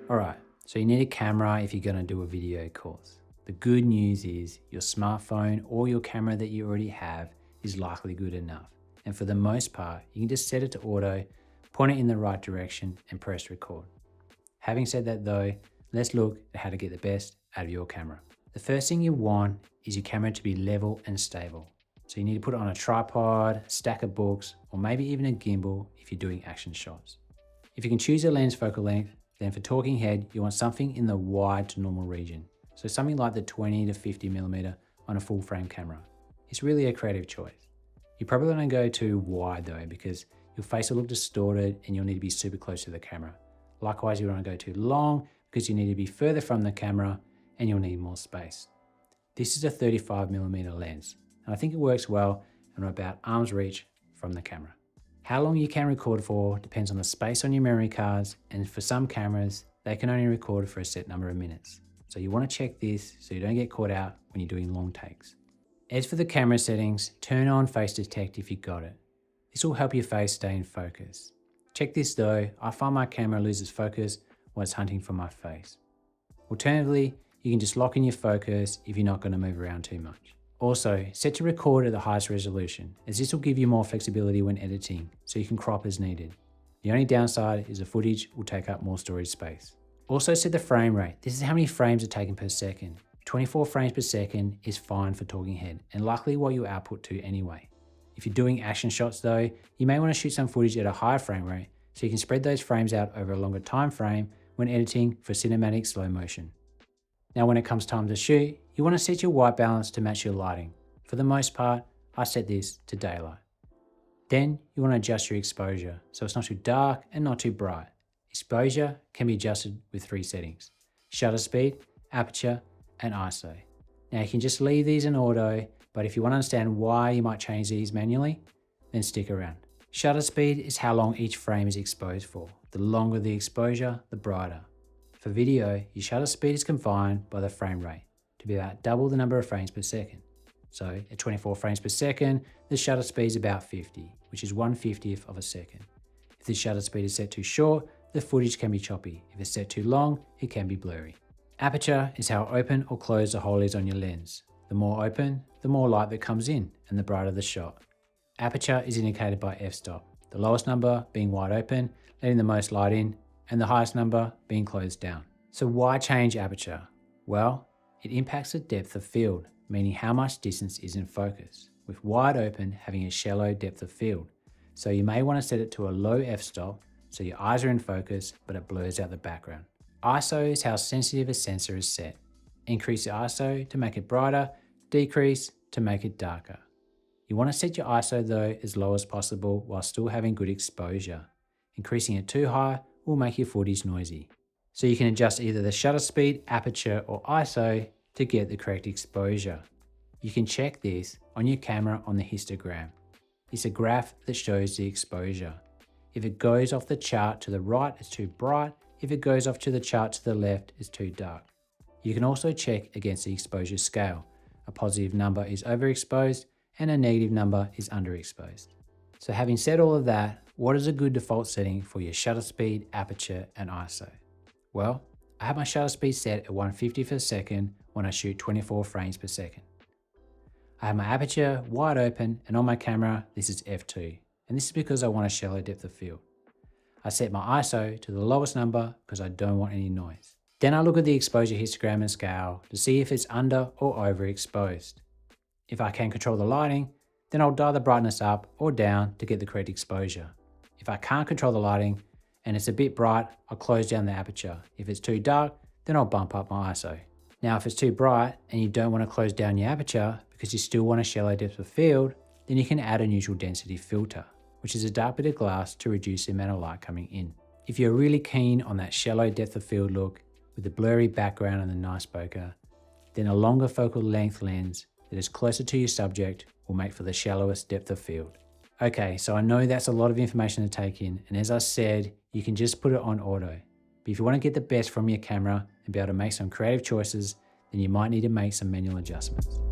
Alright, so you need a camera if you're going to do a video course. The good news is your smartphone or your camera that you already have is likely good enough. And for the most part, you can just set it to auto, point it in the right direction and press record. Having said that though, let's look at how to get the best out of your camera. The first thing you want is your camera to be level and stable. So you need to put it on a tripod, stack of books, or maybe even a gimbal if you're doing action shots. If you can choose a lens focal length, then for talking head, you want something in the wide to normal region. So something like the 20 to 50mm on a full frame camera. It's really a creative choice. You probably want to go too wide though, because your face will look distorted and you'll need to be super close to the camera. Likewise, you want to go too long because you need to be further from the camera and you'll need more space. This is a 35mm lens, and I think it works well and about arm's reach from the camera. How long you can record for depends on the space on your memory cards, and for some cameras, they can only record for a set number of minutes. So you want to check this so you don't get caught out when you're doing long takes. As for the camera settings, turn on face detect if you got it. This will help your face stay in focus. Check this though, I find my camera loses focus while it's hunting for my face. Alternatively, you can just lock in your focus if you're not going to move around too much. Also, set to record at the highest resolution, as this will give you more flexibility when editing, so you can crop as needed. The only downside is the footage will take up more storage space. Also set the frame rate. This is how many frames are taken per second. 24 frames per second is fine for talking head, and likely what you output to anyway. If you're doing action shots though, you may want to shoot some footage at a higher frame rate, so you can spread those frames out over a longer time frame when editing for cinematic slow motion. Now when it comes time to shoot, you want to set your white balance to match your lighting. For the most part, I set this to daylight. Then you want to adjust your exposure, so it's not too dark and not too bright. Exposure can be adjusted with 3 settings: shutter speed, aperture, and ISO. Now you can just leave these in auto, but if you want to understand why you might change these manually, then stick around. Shutter speed is how long each frame is exposed for. The longer the exposure, the brighter. For video, your shutter speed is confined by the frame rate to be about double the number of frames per second. So at 24 frames per second, the shutter speed is about 50, which is 1/50th of a second. If the shutter speed is set too short, the footage can be choppy. If it's set too long, it can be blurry. Aperture is how open or closed the hole is on your lens. The more open, the more light that comes in and the brighter the shot. Aperture is indicated by f-stop, the lowest number being wide open, letting the most light in, and the highest number being closed down. So why change aperture? Well, it impacts the depth of field, meaning how much distance is in focus, with wide open having a shallow depth of field. So you may want to set it to a low f-stop so your eyes are in focus but it blurs out the background. ISO is how sensitive a sensor is set. Increase the ISO to make it brighter, decrease to make it darker. You want to set your ISO though as low as possible while still having good exposure. Increasing it too high will make your footage noisy. So you can adjust either the shutter speed, aperture, or ISO to get the correct exposure. You can check this on your camera on the histogram. It's a graph that shows the exposure. If it goes off the chart to the right, it's too bright. If it goes off to the chart to the left, it's too dark. You can also check against the exposure scale. A positive number is overexposed and a negative number is underexposed. So having said all of that, what is a good default setting for your shutter speed, aperture, and ISO? Well, I have my shutter speed set at 1/50th of a second when I shoot 24 frames per second. I have my aperture wide open, and on my camera, this is f2, and this is because I want a shallow depth of field. I set my ISO to the lowest number because I don't want any noise. Then I look at the exposure histogram and scale to see if it's under or overexposed. If I can control the lighting, then I'll dial the brightness up or down to get the correct exposure. If I can't control the lighting and it's a bit bright, I'll close down the aperture. If it's too dark, then I'll bump up my ISO. Now, if it's too bright and you don't want to close down your aperture because you still want a shallow depth of field, then you can add a neutral density filter, which is a dark bit of glass to reduce the amount of light coming in. If you're really keen on that shallow depth of field look with the blurry background and the nice bokeh, then a longer focal length lens that is closer to your subject will make for the shallowest depth of field. Okay, so I know that's a lot of information to take in, and as I said, you can just put it on auto. But if you want to get the best from your camera and be able to make some creative choices, then you might need to make some manual adjustments.